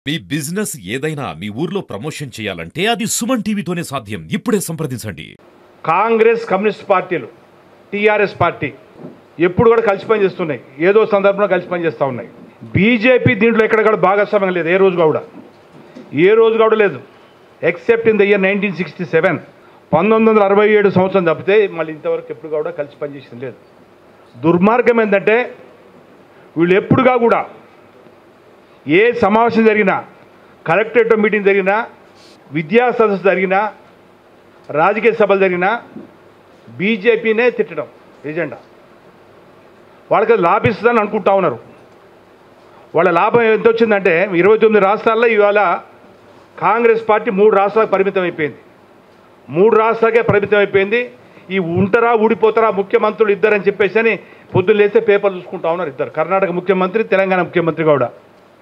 మీ business ఏదైనా మీ ఊర్లో promotion చేయాలంటే అది సుమన్ టీవీతోనే సాధ్యం. ఇప్పుడే సంప్రదించండి. కాంగ్రెస్ కమ్యూనిస్ట్ పార్టీలు టీఆర్ఎస్ పార్టీ ఎప్పుడు కూడా కలిసి పనిచేస్తున్నాయి. ఏదో సందర్భంలో కలిసి పనిచేస్తూ ఉన్నాయి. బీజేపీ దీంట్లో ఎక్కడ కూడా భాగస్వామ్యం లేదు. ఏ రోజు కూడా లేదు. ఎక్సెప్ట్ ఇన్ ద ఇయర్ 1967 1967 సంవత్సరం తప్పితే మళ్ళీ ఇంతవరకు ఎప్పుడు కూడా కలిసి పనిచేసింది లేదు. దుర్మార్గం ఏంటంటే వీళ్ళు ఎప్పుడుగా కూడా ఏ సమావేశం జరిగినా, కలెక్టరేట్ మీటింగ్ జరిగినా, విద్యా సదస్సు జరిగినా, రాజకీయ సభలు జరిగినా బీజేపీనే తిట్టడం ఎజెండా. వాళ్ళకి లాభిస్తుందని అనుకుంటా ఉన్నారు. వాళ్ళ లాభం ఎంత వచ్చిందంటే 29 రాష్ట్రాల్లో ఇవాళ కాంగ్రెస్ పార్టీ 3 రాష్ట్రాలకు పరిమితం అయిపోయింది. 3 రాష్ట్రాలకే పరిమితం అయిపోయింది. ఈ ఉంటారా ఊడిపోతారా ముఖ్యమంత్రులు ఇద్దరని చెప్పేసి అని పొద్దున్న లేస్తే పేపర్ చూసుకుంటా ఉన్నారు. ఇద్దరు, కర్ణాటక ముఖ్యమంత్రి, తెలంగాణ ముఖ్యమంత్రి కూడా.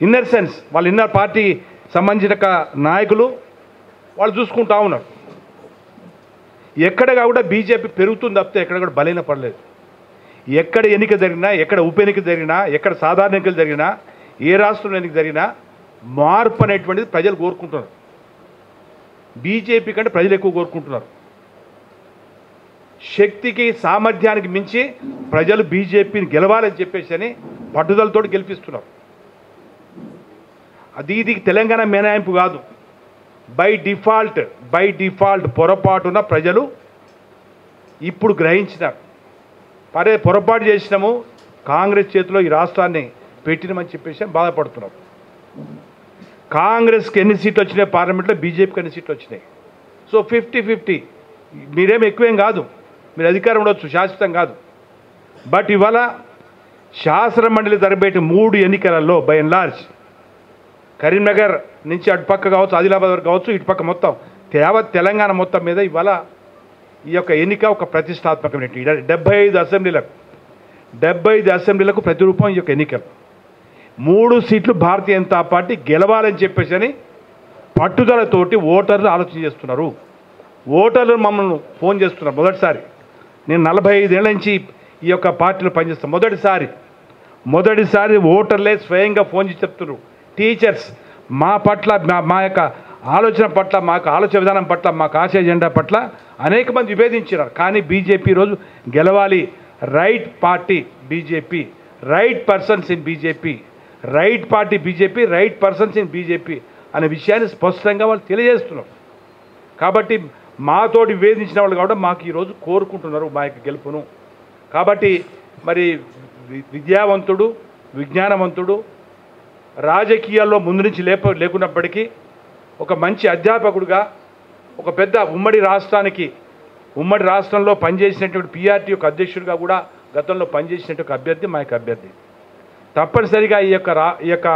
ఇన్నర్ సెన్స్ వాళ్ళు ఇన్నర్ పార్టీ సంబంధించిన నాయకులు వాళ్ళు చూసుకుంటా ఉన్నారు. ఎక్కడ కూడా బీజేపీ పెరుగుతుంది తప్పితే ఎక్కడ కూడా బలైన పడలేదు. ఎక్కడ ఎన్నిక జరిగినా, ఎక్కడ ఉప ఎన్నిక జరిగినా, ఎక్కడ సాధారణ ఎన్నికలు జరిగినా, ఏ రాష్ట్రంలో ఎన్నిక జరిగినా మార్పు అనేటువంటిది ప్రజలు కోరుకుంటున్నారు. బీజేపీ కంటే ప్రజలు ఎక్కువ కోరుకుంటున్నారు. శక్తికి సామర్థ్యానికి మించి ప్రజలు బీజేపీని గెలవాలని చెప్పేసి అని పట్టుదలతో గెలిపిస్తున్నారు. ఇది తెలంగాణ మినహాయింపు కాదు. బై డిఫాల్ట్ పొరపాటున ప్రజలు ఇప్పుడు గ్రహించినారు. పొరపాటు చేసినాము, కాంగ్రెస్ చేతిలో ఈ రాష్ట్రాన్ని పెట్టినామని చెప్పేసి బాధపడుతున్నారు. కాంగ్రెస్కి ఎన్ని సీట్లు వచ్చినాయి పార్లమెంట్లో, బీజేపీకి ఎన్ని సీట్లు వచ్చినాయి. సో 50-50. మీరేం ఎక్కువేం కాదు, మీరు అధికారం ఉండొచ్చు, శాశ్వతం కాదు. బట్ ఇవాళ శాసన మండలి జరబేటి 3 ఎన్నికలలో బై అండ్ లార్జ్ కరీంనగర్ నుంచి అటుపక్క కావచ్చు, ఆదిలాబాద్ వరకు కావచ్చు, ఇటుపక్క మొత్తం యావత్ తెలంగాణ మొత్తం మీద ఇవాళ ఈ యొక్క ఎన్నిక ఒక ప్రతిష్టాత్మకమైన 75 అసెంబ్లీలకు ప్రతిరూపం ఈ యొక్క ఎన్నికలు. 3 సీట్లు భారతీయ జనతా పార్టీ గెలవాలని చెప్పేసి అని పట్టుదలతోటి ఓటర్లు ఆలోచన చేస్తున్నారు. ఓటర్లు మమ్మల్ని ఫోన్ చేస్తున్నారు. మొదటిసారి నేను 45 ఏళ్ళ నుంచి ఈ యొక్క పార్టీలో పనిచేస్తాను. మొదటిసారి ఓటర్లే స్వయంగా ఫోన్ చేసి చెప్తున్నారు. టీచర్స్ మా పట్ల, మా యొక్క ఆలోచన పట్ల, మాకు ఆలోచన విధానం పట్ల, మాకు ఆశయ ఎజెండా పట్ల అనేక మంది విభేదించారు. కానీ బీజేపీ ఈరోజు గెలవాలి. Right party BJP, right persons in BJP, right party BJP, right persons in BJP అనే విషయాన్ని స్పష్టంగా వాళ్ళు తెలియజేస్తున్నారు. కాబట్టి మాతోటి విభేదించిన వాళ్ళు కూడా మాకు ఈరోజు కోరుకుంటున్నారు మా యొక్క గెలుపును. కాబట్టి మరి విద్యావంతుడు, విజ్ఞానవంతుడు, రాజకీయాల్లో ముందు నుంచి లేకున్నప్పటికీ ఒక మంచి అధ్యాపకుడుగా, ఒక పెద్ద ఉమ్మడి రాష్ట్రంలో పనిచేసినటువంటి పీఆర్టీ యొక్క అధ్యక్షుడిగా కూడా గతంలో పనిచేసినటువంటి అభ్యర్థి మా యొక్క అభ్యర్థి. తప్పనిసరిగా ఈ యొక్క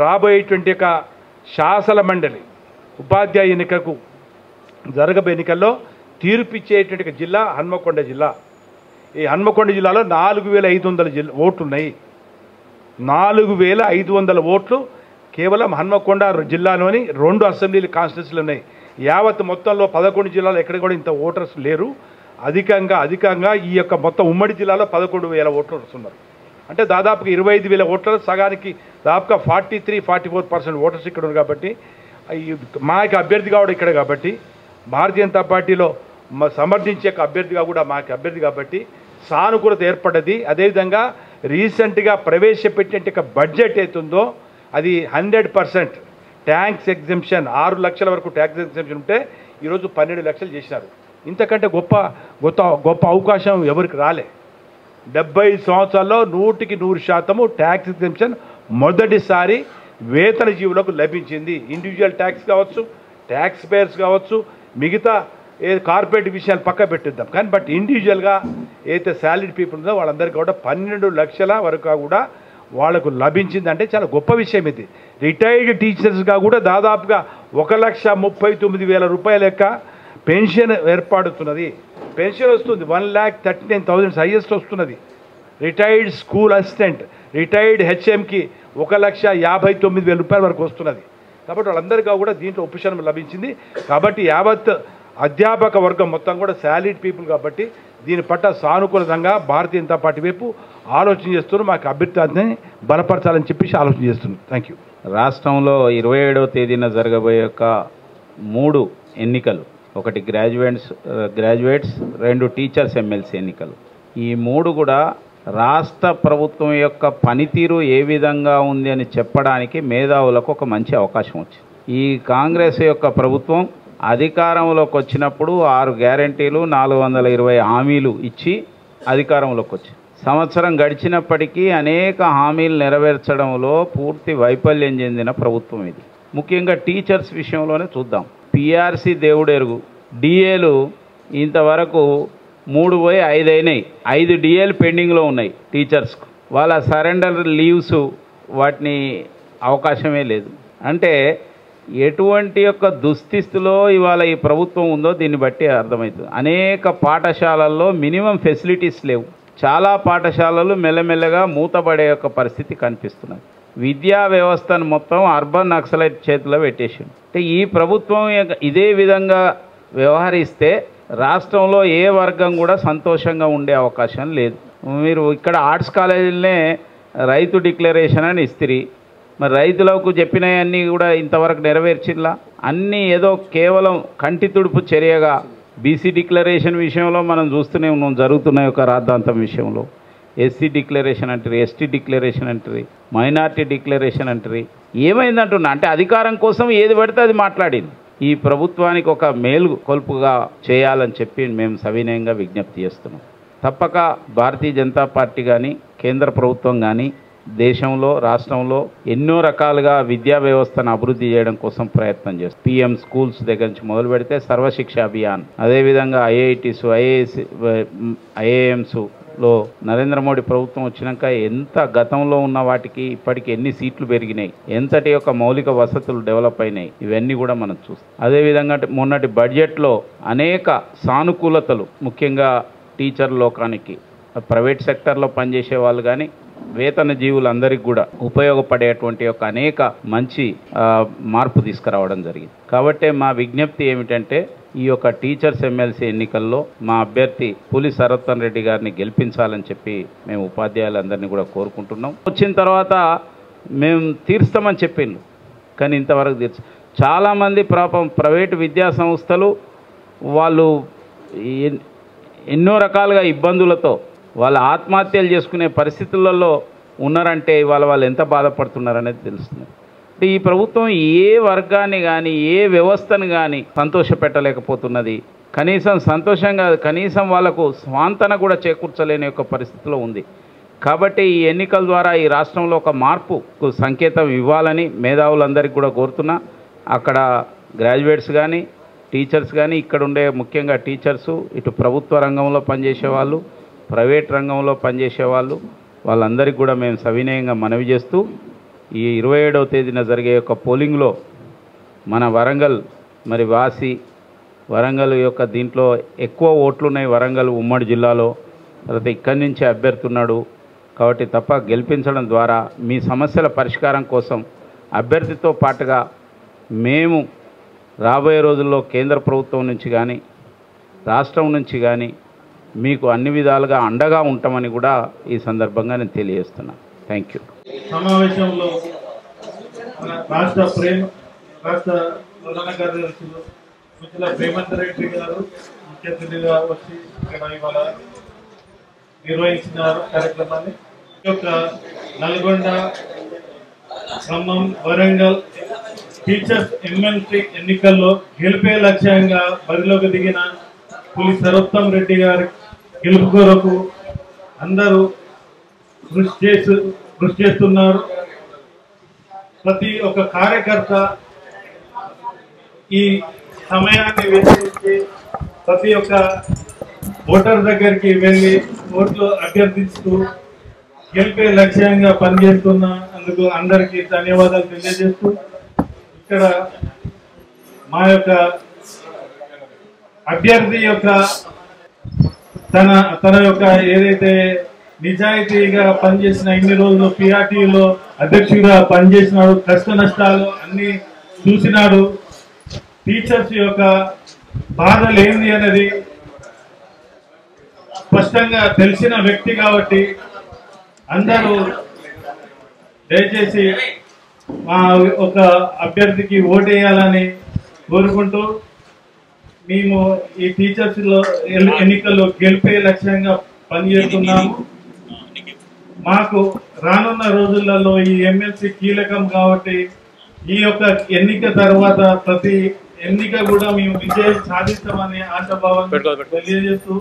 రాబోయేటువంటి యొక్క శాసన మండలి ఉపాధ్యాయ ఎన్నికకు జరగబోయే ఎన్నికల్లో తీర్పిచ్చేటువంటి జిల్లా హన్మకొండ జిల్లా. ఈ హన్మకొండ జిల్లాలో 4500 ఓట్లు ఉన్నాయి. 4500 ఓట్లు కేవలం హన్మకొండ జిల్లాలోని 2 అసెంబ్లీ కాన్స్టిట్యూన్సీలు ఉన్నాయి. యావత్ మొత్తంలో 11 జిల్లాలో ఎక్కడ కూడా ఇంత ఓటర్స్ లేరు. అధికంగా ఈ యొక్క మొత్తం ఉమ్మడి జిల్లాలో 11,000 ఓట్లు వస్తున్నారు. అంటే దాదాపుగా 25,000 ఓట్లలో సగానికి దాదాపుగా 43-44% ఓటర్స్ ఇక్కడ ఉన్నారు. కాబట్టి మా యొక్క అభ్యర్థిగా కూడా ఇక్కడ, కాబట్టి భారతీయ జనతా పార్టీలో సమర్థించే అభ్యర్థిగా కూడా మా యొక్క అభ్యర్థి కాబట్టి సానుకూలత ఏర్పడ్డది. అదేవిధంగా రీసెంట్గా ప్రవేశపెట్టిన బడ్జెట్ అవుతుందో అది 100% ట్యాక్స్ ఎగ్జెంప్షన్, 6 లక్షల వరకు ట్యాక్స్ ఎగ్జెంప్షన్ ఉంటే ఈరోజు 12 లక్షలు చేసినారు. ఇంతకంటే గొప్ప అవకాశం ఎవరికి రాలే. 70 సంవత్సరాల్లో 100% ట్యాక్స్ ఎగ్జెంప్షన్ మొదటిసారి వేతన జీవులకు లభించింది. ఇండివిజువల్ ట్యాక్స్ కావచ్చు, ట్యాక్స్ పేయర్స్ కావచ్చు, మిగతా కార్పొరేట్ విషయాలు పక్క పెట్టిద్దాం. కానీ బట్ ఇండివిజువల్గా ఏదైతే శాలరీడ్ పీపుల్ ఉందో వాళ్ళందరికీ కూడా 12 లక్షల వరకు కూడా వాళ్ళకు లభించిందంటే చాలా గొప్ప విషయం ఇది. రిటైర్డ్ టీచర్స్గా కూడా దాదాపుగా 1,39,000 రూపాయల యొక్క పెన్షన్ ఏర్పడుతున్నది. పెన్షన్ వస్తుంది 1,39,000 హైయెస్ట్ వస్తున్నది. రిటైర్డ్ స్కూల్ అసిస్టెంట్, రిటైర్డ్ హెచ్ఎంకి 1,59,000 రూపాయల వరకు వస్తున్నది. కాబట్టి వాళ్ళందరికీ కూడా దీంట్లో ఉపశమనం లభించింది. కాబట్టి యావత్ అధ్యాపక వర్గం మొత్తం కూడా శాలరీడ్ పీపుల్ కాబట్టి దీని పట్ల సానుకూలంగా భారతీయ జనతా పార్టీ వైపు ఆలోచన చేస్తున్నారు. మాకు అభ్యర్థాన్ని బలపరచాలని చెప్పేసి ఆలోచన చేస్తున్నాం. Thank you. రాష్ట్రంలో 27వ తేదీన జరగబోయే యొక్క 3 ఎన్నికలు, ఒకటి గ్రాడ్యుయేట్స్ 2 టీచర్స్ ఎమ్మెల్సీ ఎన్నికలు. ఈ 3 కూడా రాష్ట్ర ప్రభుత్వం యొక్క పనితీరు ఏ విధంగా ఉంది అని చెప్పడానికి మేధావులకు ఒక మంచి అవకాశం వచ్చింది. ఈ కాంగ్రెస్ యొక్క ప్రభుత్వం అధికారంలోకి వచ్చినప్పుడు 6 గ్యారంటీలు 420 హామీలు ఇచ్చి అధికారంలోకి వచ్చింది. సంవత్సరం గడిచినప్పటికీ అనేక హామీలు నెరవేర్చడంలో పూర్తి వైఫల్యం చెందిన ప్రభుత్వం ఇది. ముఖ్యంగా టీచర్స్ విషయంలోనే చూద్దాం. పిఆర్సీ దేవుడెరుగు, డిఏలు ఇంతవరకు 3 పోయి 5 అయినాయి. 5 డిఏలు పెండింగ్లో ఉన్నాయి టీచర్స్కు. వాళ్ళ సరెండర్ లీవ్స్ వాటిని అవకాశమే లేదు. అంటే ఎటువంటి యొక్క దుస్థితిలో ఇవాళ ఈ ప్రభుత్వం ఉందో దీన్ని బట్టి అర్థమవుతుంది. అనేక పాఠశాలల్లో మినిమం ఫెసిలిటీస్ లేవు. చాలా పాఠశాలలు మెల్లమెల్లగా మూతపడే యొక్క పరిస్థితి కనిపిస్తున్నది. విద్యా వ్యవస్థను మొత్తం అర్బన్ నక్సలైట్ చేతిలో పెట్టేసింది. అంటే ఈ ప్రభుత్వం ఇదే విధంగా వ్యవహరిస్తే రాష్ట్రంలో ఏ వర్గం కూడా సంతోషంగా ఉండే అవకాశం లేదు. మీరు ఇక్కడ ఆర్ట్స్ కాలేజీలనే రైతు డిక్లరేషన్ అని ఇస్తిరి, మరి రైతులకు చెప్పినవన్నీ కూడా ఇంతవరకు నెరవేర్చిల్లా? అన్నీ ఏదో కేవలం కంటి తుడుపు చర్యగా బీసీ డిక్లరేషన్ విషయంలో మనం చూస్తూనే ఉన్నాం, జరుగుతున్న యొక్క రాద్ధాంతం విషయంలో. ఎస్సీ డిక్లరేషన్ అంటారు, ఎస్టీ డిక్లరేషన్ అంటారు, మైనార్టీ డిక్లరేషన్ అంటారు. ఏమైందంటున్నా అంటే అధికారం కోసం ఏది పడితే అది మాట్లాడింది. ఈ ప్రభుత్వానికి ఒక మేలు కొల్పుగా చేయాలని చెప్పి మేము సవినయంగా విజ్ఞప్తి చేస్తున్నాం. తప్పక భారతీయ జనతా పార్టీ కానీ కేంద్ర ప్రభుత్వం కానీ దేశంలో రాష్ట్రంలో ఎన్నో రకాలుగా విద్యా వ్యవస్థను అభివృద్ధి చేయడం కోసం ప్రయత్నం చేస్తుంది. పిఎం స్కూల్స్ దగ్గర నుంచి మొదలు పెడితే సర్వశిక్ష అభియాన్, అదేవిధంగా ఐఐటీస్, ఐఏఎంస్లో నరేంద్ర మోడీ ప్రభుత్వం వచ్చినాక ఎంత గతంలో ఉన్న వాటికి ఇప్పటికి ఎన్ని సీట్లు పెరిగినాయి, ఎంతటి యొక్క మౌలిక వసతులు డెవలప్ అయినాయి, ఇవన్నీ కూడా మనం చూస్తాం. అదేవిధంగా మొన్నటి బడ్జెట్లో అనేక సానుకూలతలు, ముఖ్యంగా టీచర్ లోకానికి, ప్రైవేట్ సెక్టర్లో పనిచేసే వాళ్ళు కానీ వేతన జీవులందరికీ కూడా ఉపయోగపడేటువంటి యొక్క అనేక మంచి మార్పు తీసుకురావడం జరిగింది. కాబట్టి మా విజ్ఞప్తి ఏమిటంటే ఈ యొక్క టీచర్స్ ఎమ్మెల్సీ ఎన్నికల్లో మా అభ్యర్థి పులి సర్వోత్తమ్ రెడ్డి గారిని గెలిపించాలని చెప్పి మేము ఉపాధ్యాయులందరినీ కూడా కోరుకుంటున్నాం. వచ్చిన తర్వాత మేము తీర్స్తామని చెప్పిండ్రు, కానీ ఇంతవరకు చాలామంది ప్రైవేటు విద్యా సంస్థలు వాళ్ళు ఎన్నో రకాలుగా ఇబ్బందులతో వాళ్ళ ఆత్మహత్యలు చేసుకునే పరిస్థితులలో ఉన్నారంటే ఇవాళ వాళ్ళు ఎంత బాధపడుతున్నారనేది తెలుస్తుంది. అంటే ఈ ప్రభుత్వం ఏ వర్గాన్ని కానీ ఏ వ్యవస్థను కానీ సంతోషపెట్టలేకపోతున్నది. కనీసం సంతోషంగా కనీసం వాళ్ళకు స్వాంతన కూడా చేకూర్చలేని యొక్క పరిస్థితిలో ఉంది. కాబట్టి ఈ ఎన్నికల ద్వారా ఈ రాష్ట్రంలో ఒక మార్పుకు సంకేతం ఇవ్వాలని మేధావులందరికీ కూడా కోరుతున్నా. అక్కడ గ్రాడ్యుయేట్స్ కానీ టీచర్స్ కానీ ఇక్కడ ఉండే ముఖ్యంగా టీచర్సు, ఇటు ప్రభుత్వ రంగంలో పనిచేసే వాళ్ళు, ప్రైవేట్ రంగంలో పనిచేసే వాళ్ళు, వాళ్ళందరికీ కూడా మేము సవినయంగా మనవి చేస్తూ ఈ 27వ తేదీన జరిగే యొక్క పోలింగ్లో మన వరంగల్ మరి వాసి వరంగల్ యొక్క దీంట్లో ఎక్కువ ఓట్లు ఉన్నాయి. వరంగల్ ఉమ్మడి జిల్లాలో, తర్వాత ఇక్కడి నుంచి అభ్యర్థి ఉన్నాడు. కాబట్టి తప్ప గెలిపించడం ద్వారా మీ సమస్యల పరిష్కారం కోసం అభ్యర్థితో పాటుగా మేము రాబోయే రోజుల్లో కేంద్ర ప్రభుత్వం నుంచి కానీ రాష్ట్రం నుంచి కానీ మీకు అన్ని విధాలుగా అండగా ఉంటామని కూడా ఈ సందర్భంగా నేను తెలియజేస్తున్నాను. Thank you. సమావేశంలో రాష్ట్ర ప్రధాన కార్యదర్శులు మిత్రుల ప్రేమంత్ రెడ్డి గారు ముఖ్య అతిథిగా వచ్చి ఇక్కడ ఇవాళ నిర్వహించిన కార్యక్రమాన్ని ఈ యొక్క నల్గొండ, ఖమ్మం, వరంగల్ టీచర్స్ ఎమ్మెల్సీ ఎన్నికల్లో గెలిపే లక్ష్యంగా బరిలోకి దిగిన పులి సర్వోత్తమ్ రెడ్డి గారి గెలుపు కొరకు అందరూ కృషి చేస్తున్నారు. ప్రతి ఒక్క కార్యకర్త ఈ సమయాన్ని వెచ్చించి ప్రతి ఒక్క ఓటర్ దగ్గరికి వెళ్ళి ఓట్లు అభ్యర్థిస్తూ గెలిపే లక్ష్యంగా పనిచేస్తున్న అందుకు అందరికీ ధన్యవాదాలు తెలియజేస్తూ, ఇక్కడ మా యొక్క అభ్యర్థి యొక్క తన యొక్క ఏదైతే నిజాయితీగా పనిచేసిన ఇన్ని రోజులు పిఆర్టీలో అధ్యక్షుడిగా పనిచేసినాడు, కష్ట నష్టాలు అన్ని చూసినాడు, టీచర్స్ యొక్క బాధలు ఏంది అనేది స్పష్టంగా తెలిసిన వ్యక్తి కాబట్టి అందరూ దయచేసి మా ఒక అభ్యర్థికి ఓటేయాలని కోరుకుంటూ మేము ఈ టీచర్స్ లో ఎన్నికల్లో గెలిపే లక్ష్యంగా పనిచేస్తున్నాము. మాకు రానున్న రోజులలో ఈ ఎమ్మెల్సీ కీలకం కాబట్టి ఈ యొక్క ఎన్నిక తర్వాత ప్రతి ఎన్నిక కూడా మేము విజయం సాధిస్తామని ఆశాభావం తెలియజేస్తూ